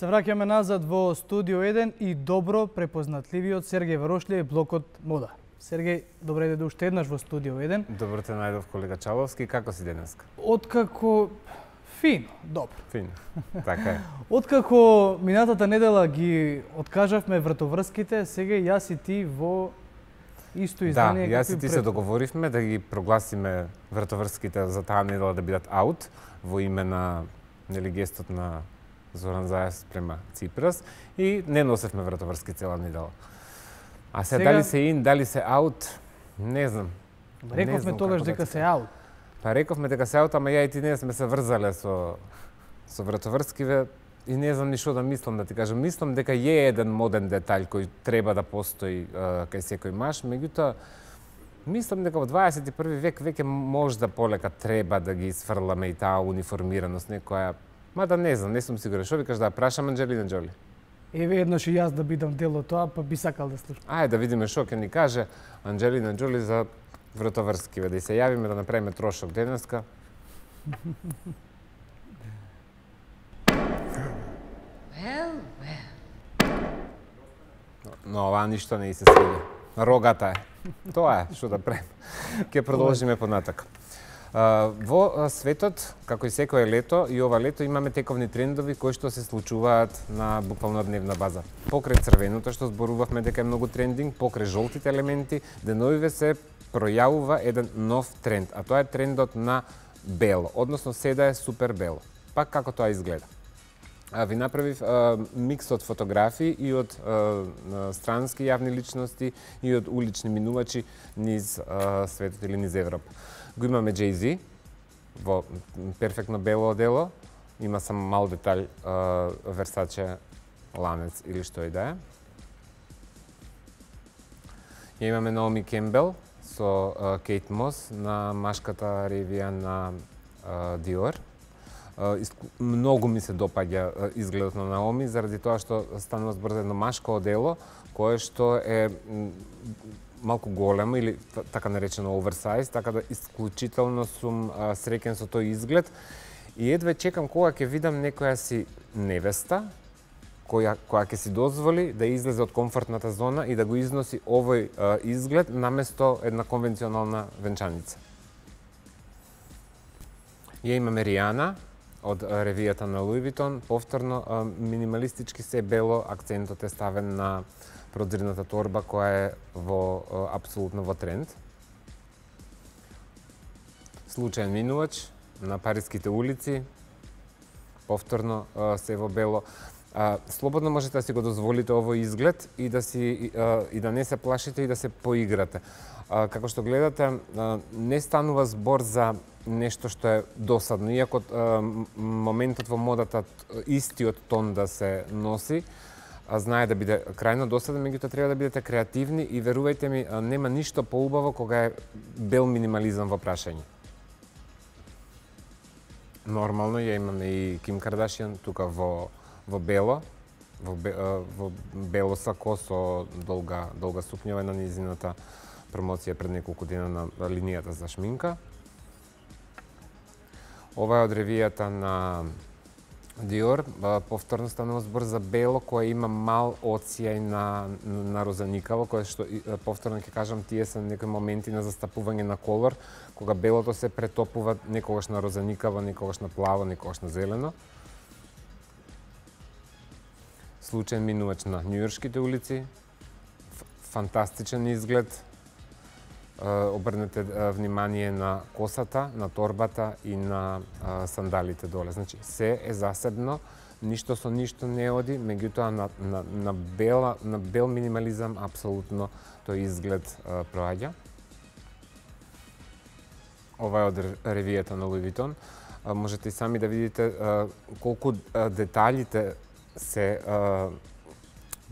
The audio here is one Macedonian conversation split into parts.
Се враќаме назад во студио 1 и добро препознатливиот Сергеј Варошлиев, блокот Мода. Сергеј, добре дојде уште еднаш во студио 1. Добро те најдов, колега Чаловски. Како си денеска? Откако фино, добро. Фино. Така е. Откако минатата недела ги откажавме вратоврските, сега јас и ти во исто издание. Да, јас и ти се договоривме да ги прогласиме вратоврските за таа недела да бидат аут во име на гестот на Зоран Заев према Ципрас и не носевме вратоврски цела недела. А сега дали се ин, дали се аут, не знам. Рековме тогаш дека се аут. Па рековме дека се аут, ама ја и ти не сме се врзале со вратоврскиве и не знам ни што да мислам, да ти кажам. Мислам дека е еден моден детаљ кој треба да постои кај секој маж, меѓутоа мислам дека во 21 век веќе можда полека треба да ги сфрламе и таа униформираност некоја. Мада не знам, не сум сигурен. Што викаш да прашам Анџелина Џоли? Еве еднаш и јас да бидам дел од тоа, па би сакал да слушам. Ајде да видиме што ќе ни каже Анџелина Џоли за вратоврскиве, да се јавиме да направиме трошок денеска. Но ова ништо не и се свиѓа. Рогата е. Тоа е што да правиме. Ќе продолжиме понатака. Во светот, како и секое лето, и ова лето имаме тековни трендови кои што се случуваат на буквално дневна база. Покрај црвеното што зборувавме дека е многу трендинг, покрај жолтите елементи, деновиве се пројавува еден нов тренд, а тоа е трендот на бело, односно седа е супер бело. Пак како тоа изгледа. Ви направив микс од фотографии и од странски јавни личности и од улични минувачи низ светот или низ Европа. Го имаме Jay-Z во перфектно бело одело, има само мал детаљ Versace ланец или што и да е. Ја имаме Наоми Кембел со Кейт Мос на машката ревија на Dior. Многу ми се допаѓа изгледот на Наоми заради тоа што станува збор за едно машко одело кое што е малку големо или така наречено оверсайз, така да исклучително сум среќен со тој изглед и едве чекам кога ќе видам некоја си невеста која ќе си дозволи да излезе од комфортната зона и да го износи овој изглед наместо една конвенционална венчаница. Ја имаме Ријана од ревијата на Луи Витон, повторно минималистички се бело, акцентот е ставен на прозирната торба која е апсолутно во тренд. Случаен минувач на париските улици, повторно се во бело. Слободно можете да си го дозволите овој изглед и да не се плашите и да се поиграте. Како што гледате, не станува збор за нешто што е досадно, иако моментот во модата истиот тон да се носи, знае да биде крајно досаден, меѓутоа треба да бидете креативни и верувајте ми, нема ништо поубаво кога е бел минимализам во прашање. Нормално ја имаме и Ким Кардашијан тука во бело, во бело сако со долга сукњава на низината промоција пред неколку дена на линијата за шминка. Ова е од ревијата на Dior, повторно станува збор за бело кое има мал оцјај на розаникаво, кое што повторно ќе кажам тие се некои моменти на застапување на колор, кога белото се претопува некогаш на розаникаво, некогаш на плаво, некогаш на зелено. Случаен минувач на њујоршките улици, фантастичен изглед. Обрнете внимание на косата, на торбата и на сандалите доле. Значи, се е засебно, ништо со ништо не оди, меѓутоа на бел минимализам апсолутно тој изглед проаѓа. Ова е од ревијата на Луи Витон. Можете и сами да видите колку деталите се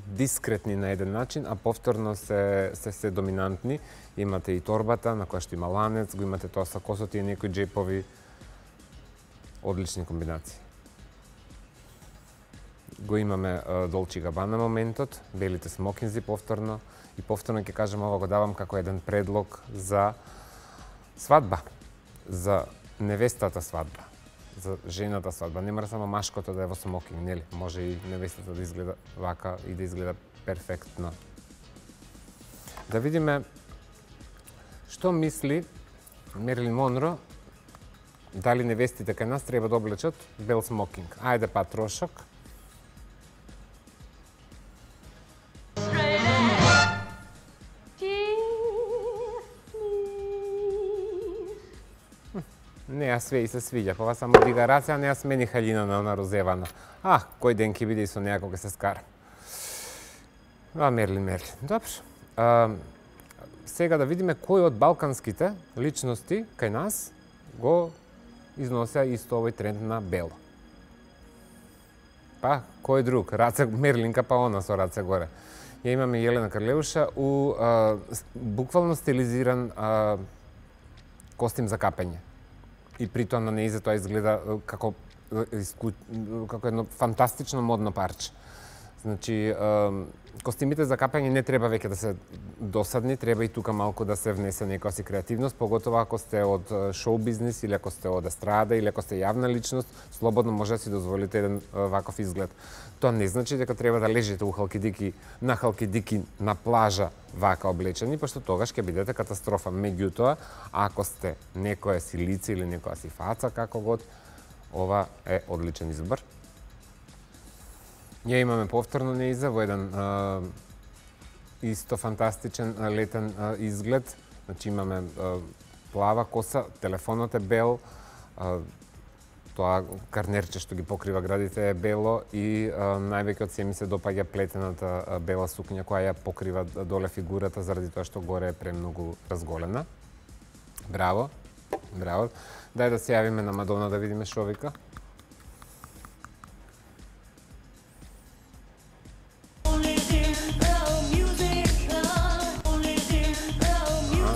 дискретни на еден начин, а повторно се доминантни. Имате и торбата на која што има ланец, го имате тоа со косото и некои джепови, одлични комбинации. Го имаме Долче и Габана моментот, белите смокинзи повторно и повторно ќе кажам ова го давам како еден предлог за свадба, за невестата свадба. за жената свадба. Не мора само машкото да е во смокинг, нели? Може и невестата да изгледа вака и да изгледа перфектно. Да видиме што мисли Мерилин Монро, дали невестите кај нас треба да облечат бел смокинг. Ајде па трошок. Не, а све и се свиѓа. Ова само дига раце, а не ја смени халина на она розевана. Кој ден ќе биде и со некој се скара. Мерлин. Добро. Сега да видиме кој од балканските личности кај нас го износеа исто овој тренд на бело. Па, кој друг? Мерлинка, па она со раце горе. Ја имаме Јелена Карлеуша у буквално стилизиран костим за капење. И при тоа на неизе тоа изгледа како едно фантастично модно парче. Значи, костимите за капење не треба веќе да се досадни, треба и тука малку да се внесе некоја си креативност, поготово ако сте од шоу бизнис или ако сте од естрада или ако сте јавна личност, слободно може да си дозволите еден ваков изглед. Тоа не значи дека треба да лежите у халкидики на плажа вака облечени, пошто тогаш ќе бидете катастрофа. Меѓутоа, ако сте некоја си лице или некоја си фаца, како год, ова е одличен избор. Ја имаме повторно неиза во еден исто фантастичен летен изглед. Значи имаме плава коса, телефонот е бел, тоа карнерче што ги покрива градите е бело и највеќе од се ми се допаѓа плетената бела сукња која ја покрива доле фигурата заради тоа што горе е премногу разголена. Браво. Дај да се јавиме на Мадона да видиме што вика.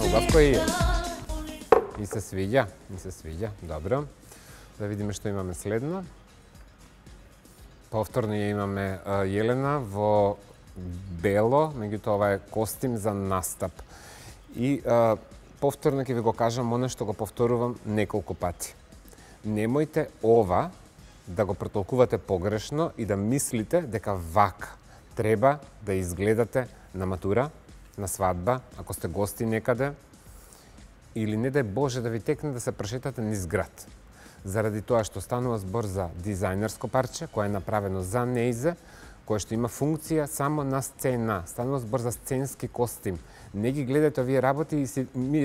Убавко и се свиѓа, добро. Да видиме што имаме следно. Повторно ја имаме Јелена во бело, меѓутоа ова е костим за настап. И повторно ќе ви го кажам оно што го повторувам неколку пати. Немојте ова да го претолкувате погрешно и да мислите дека вака треба да изгледате на матура, на свадба, ако сте гости некаде, или не дај Боже да ви текне да се прошетате низ град. Заради тоа што станува збор за дизајнерско парче, кое е направено за неизе, кое што има функција само на сцена. Станува збор за сценски костим. Не ги гледате овие работи и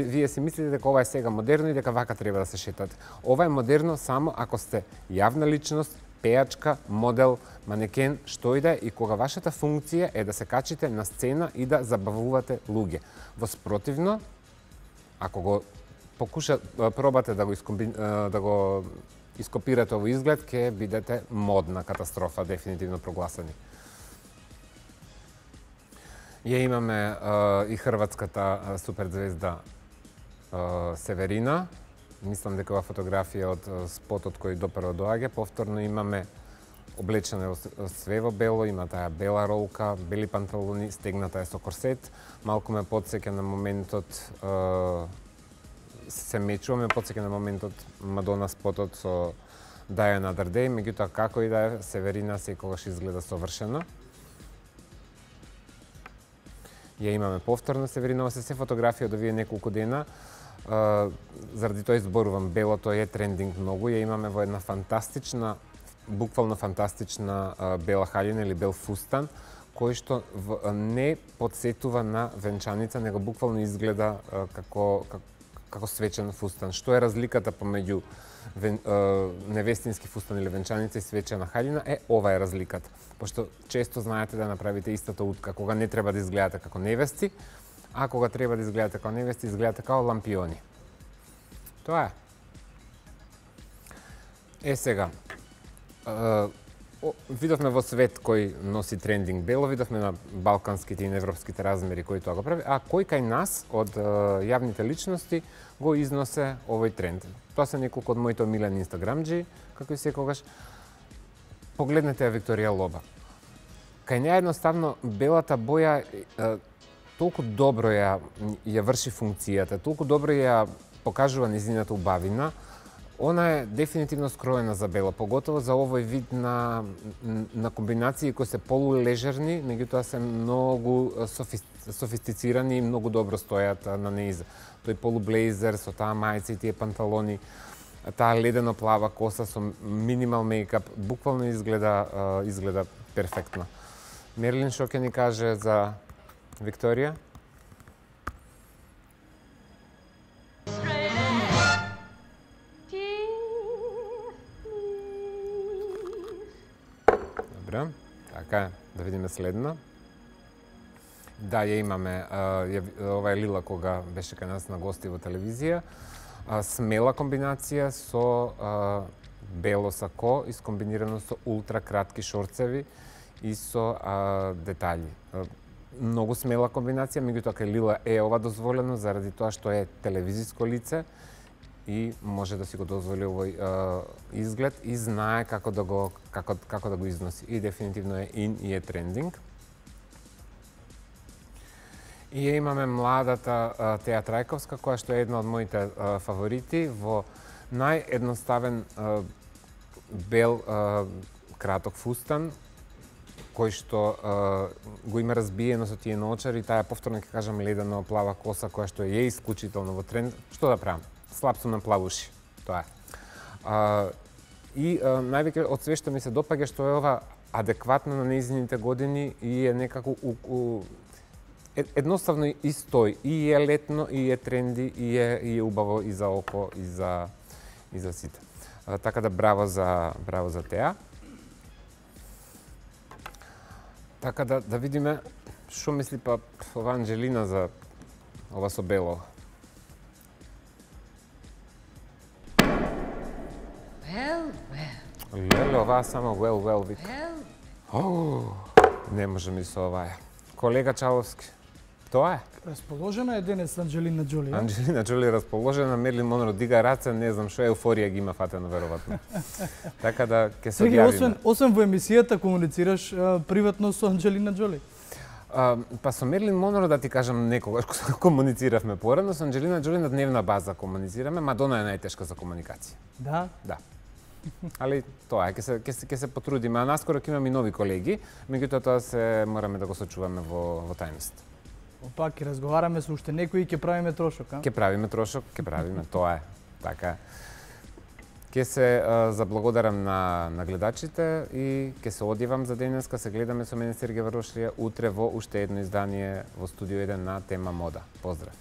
вие си мислите дека ова е сега модерно и дека вака треба да се шетате. Ова е модерно само ако сте јавна личност, пејачка, модел, манекен, што и да е, и кога вашата функција е да се качите на сцена и да забавувате луѓе. Во спротивно, ако го пробате да го ископирате овој изглед, ќе бидете модна катастрофа, дефинитивно прогласени. Ја имаме и хрватската суперзвезда Северина. Мислам дека ова фотографија од спотот кој допрво доаѓа. Повторно имаме облечена све во бело, има таа бела ролка, бели панталони, стегната е со корсет. Малку ме потсеќа на моментот се мечуваме, потсеќа на моментот Мадона спотот со Die Another Day, меѓутоа како и да е, Северина секогаш изгледа совршено. Ја имаме повторно Северина, ова се фотографија од овие неколку дена. Заради тоа изборувам, белото е трендинг многу, ја имаме во една фантастична, буквално фантастична бела халина или бел фустан, кој што не подсетува на венчаница, него буквално изгледа како свечен фустан. Што е разликата помеѓу невестински фустан или венчаница и свечена халина? Ова е разликата. Пошто често знаете да направите истата утка, кога не треба да изгледате како невести, а кога треба да изгледате како невести, изгледате како лампиони. Тоа е. Сега, видовме во свет кој носи трендинг бело, видовме на балканските и на европските размери кој тоа го прави, а кој кај нас од јавните личности го износе овој тренд. Тоа се неколку од моите омилени инстаграмџи, како и секогаш. Погледнете ја Викторија Лоба. Кај неа едноставно белата боја толку добро ја врши функцијата, толку добро ја покажува незината убавина, Она е дефинитивно скроена за бело, поготово за овој вид на комбинации кои се полулежерни, меѓутоа се многу софистицирани и многу добро стојат на неиза. Тој полублейзер со таа мајца и тие панталони, таа ледено плава коса со минимал мејкап, буквално изгледа перфектно. Мерлин, што ќе ни каже за Викторија? Добре, така, да видиме следно. Да, ја имаме, ова е Лила кога беше кај нас на гости во телевизија. Смела комбинација со бело сако, искомбинирано со ултра кратки шорцеви и со детали. Многу смела комбинација, меѓутоа кај Лила е ова дозволено заради тоа што е телевизиско лице и може да си го дозволи овој изглед и знае како да го износи. И дефинитивно е ин и е трендинг. И ја имаме младата Теја Трајковска, која што е една од моите фаворити во наједноставен бел краток фустан, кој што го има разбиено со тие наочари, таа повторно ќе кажам ледено плава коса која што е исклучително во тренд. Што да правам? Слаб сум на плавуши. Тоа е. И највеќе од све што ми се допаѓа што е ова адекватно на нејзините години и е некако едноставно и стои, и е летно, и е тренди, и е убаво и за око, и за сите. Така да браво за Теја. Така да видиме што мисли па ова Анџелина за ова со бело. Леле, оваа само well вика. Не може ми со оваа. Колега Чаловски, тоа е. Расположена е денес Анџелина Џоли. Анџелина Џоли расположена, Мерлин Монро дига раце, не знам што еуфорија ги има фатено веројатно. Така да ќе се одјавиме. Освен во емисијата комуницираш приватно со Анџелина Џоли? Па со Мерлин Монро да ти кажам некогаш комунициравме порано, со Анџелина Џоли на дневна база комуницираме, Мадона е најтешка за комуникација. Да? Да. Али тоа е, ќе се потрудиме, а наскоро ќе имаме и нови колеги, меѓутоа тоа се мораме да го сочуваме во тајност. Опак ќе разговараме со уште некои и ќе правиме трошок, а? Ќе правиме трошок, тоа е. Така. Ќе се заблагодарам на гледачите и ќе се одјавам за денеска. Се гледаме со мене Сергеј Варошлија утре во уште едно издание во Студио 1 на тема мода. Поздрав!